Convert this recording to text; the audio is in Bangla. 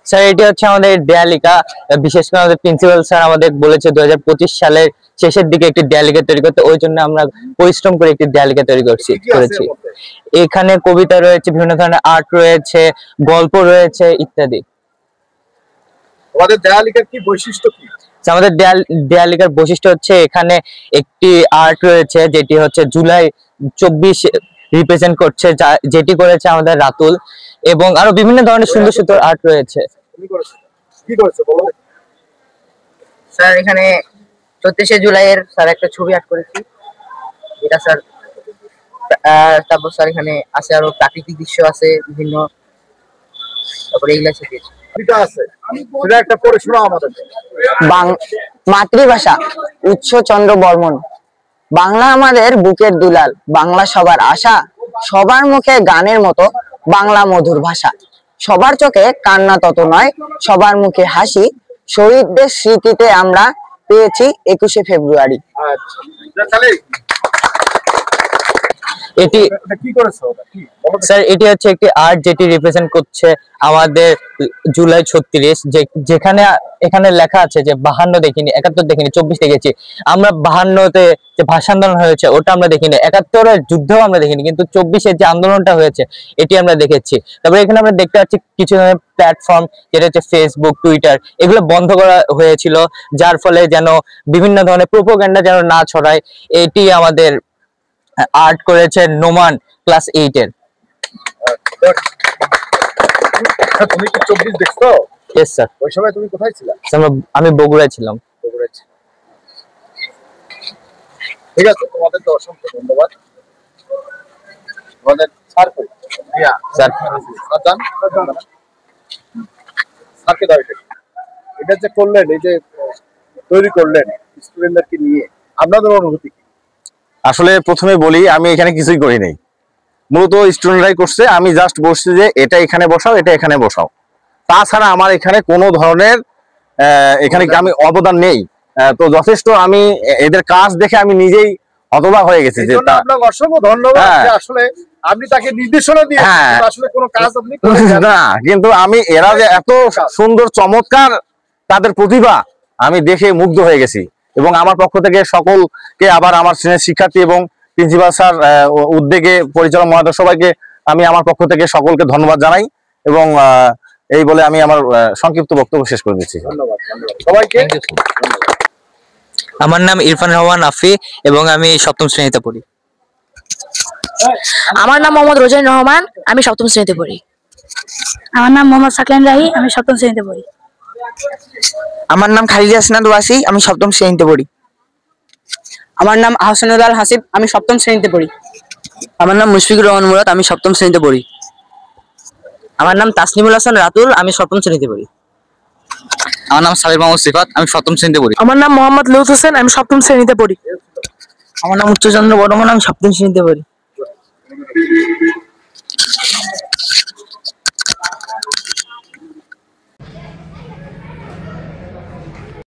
স্যার এটি হচ্ছে আমাদের দেয়ালিকা, বিশেষ করে আমাদের প্রিন্সিপাল স্যার আমাদের বলেছে 2025 সালের শেষের দিকে একটি দেয়ালিকা তৈরি করতে, ওই জন্য আমরা পরিশ্রম করে একটি দেয়ালিকা তৈরি করেছি। এখানে কবিতা রয়েছে, বিভিন্ন ধরনের আর্ট রয়েছে, গল্প রয়েছে ইত্যাদি। আমাদের দেয়ালিকার কি বৈশিষ্ট্য কি? আমাদের দেয়ালিকার বৈশিষ্ট্য হচ্ছে এখানে একটি আর্ট রয়েছে যেটি হচ্ছে জুলাই 24 রিপ্রেজেন্ট করছে, যেটি করেছে আমাদের রাতুল, এবং আরো বিভিন্ন ধরনের সুন্দর সুন্দর আর্ট রয়েছে। স্যার এখানে 34শে জুলাইয়ের স্যার একটা ছবি আর্ট করেছি, এটা স্যার। তারপর স্যার এখানে আছে আরো প্রাকৃতিক দৃশ্য আছে বিভিন্ন, তারপরে এইগুলা শিখেছি। মাতৃভাষা উচ্চ চন্দ্র বর্মন। বাংলা আমাদের বুকের দুলাল, বাংলা সবার আশা, সবার মুখে গানের মতো বাংলা মধুর ভাষা, সবার চোখে কান্না তত নয়, সবার মুখে হাসি, শহীদদের স্মৃতিতে আমরা পেয়েছি 21শে ফেব্রুয়ারি। এটি স্যার এটি হচ্ছে একটি আর্ট যেটি রিপ্রেজেন্ট করছে আমাদের জুলাই 36, যেখানে এখানে লেখা আছে যে 52 দেখিনি, 71 দেখিনি, 24 দেখেছি। আমরা 52তে যে ভাষা আন্দোলন হয়েছে ওটা আমরা দেখিনি, 71-এর যুদ্ধও আমরা দেখিনি, কিন্তু 24-এর যে আন্দোলনটা হয়েছে এটি আমরা দেখেছি। তারপরে এখানে আমরা দেখতে পাচ্ছি কিছু ধরনের প্ল্যাটফর্ম, যেটা হচ্ছে ফেসবুক, টুইটার, এগুলো বন্ধ করা হয়েছিল, যার ফলে যেন বিভিন্ন ধরনের প্রোপাগান্ডা যেন না ছড়ায়। এটি আমাদের আর্ট করেছে নোমান ক্লাস 8 এর। তুমি কি 24 দেখছো? Yes sir. ওই সময় তুমি কোথায় ছিলা? আমি বগুড়ায় ছিলাম। ঠিক আছে, তোমাদের তো অসংখ্য ধন্যবাদ। আমাদের স্যার কই? স্যার স্যারকে দাও। এটা যে করলেন, এই যে তৈরি করলেন স্টুডেন্টদেরকে নিয়ে, আপনাদের অনুভূতি কি? আসলে প্রথমে বলি, আমি এখানে কিছুই করি নাই, মূলত স্টুডেন্টরাই করছে। আমি জাস্ট বলছি যে এটা এখানে বসাও, এটা এখানে বসাও, তাছাড়া আমার এখানে কোনো ধরনের এখানে আমি অবদান নেই। তো যথেষ্ট আমি এদের কাজ দেখে আমি নিজেই হতবাক হয়ে গেছি যে আপনাকে অসংখ্য ধন্যবাদ। আসলে আপনি তাকে নির্দেশনা দিয়েছেন, আসলে কোনো কাজ আপনি না, কিন্তু আমি এরা যে এত সুন্দর চমৎকার তাদের প্রতিভা আমি দেখে মুগ্ধ হয়ে গেছি। এবং আমার পক্ষ থেকে সকলকে, আবার আমার শ্রেণীর শিক্ষার্থী এবং প্রিন্সিপাল স্যার উদ্যোগে পরিচালক মহোদয় সবাইকে আমি আমার পক্ষ থেকে সকলকে ধন্যবাদ জানাই। এবং এই বলে আমি আমার সংক্ষিপ্ত বক্তব্য শেষ করে দিচ্ছি। ধন্যবাদ সবাইকে। আমার নাম ইরফান রহমান আফি এবং আমি 7ম শ্রেণীতে পড়ি। আমার নাম মোহাম্মদ রোজাইন রহমান, আমি 7ম শ্রেণীতে পড়ি। আমার নাম মোহাম্মদ সাকিন রাহি, আমি 7ম শ্রেণীতে পড়ি। আমার নাম খালিদা হাসনাত ওয়াসি, আমি 7ম শ্রেণীতে পড়ি। আমার নাম আহসানুল আল হাসিব, আমি 7ম শ্রেণীতে পড়ি। আমার নাম মুশফিকুর রহমান মুরাদ, আমি 7ম শ্রেণীতে পড়ি। আমার নাম তাসনিমুল হাসান রাতুল, আমি 7ম শ্রেণীতে পড়ি। আমার নাম সাবির মাহমুদ সিফাত, আমি 7ম শ্রেণীতে পড়ি। আমার নাম মোহাম্মদ লুৎফ হোসেন, আমি 7ম শ্রেণীতে পড়ি। আমার নাম উচ্চচন্দ্র বর্মন, আমি 7ম শ্রেণীতে পড়ি।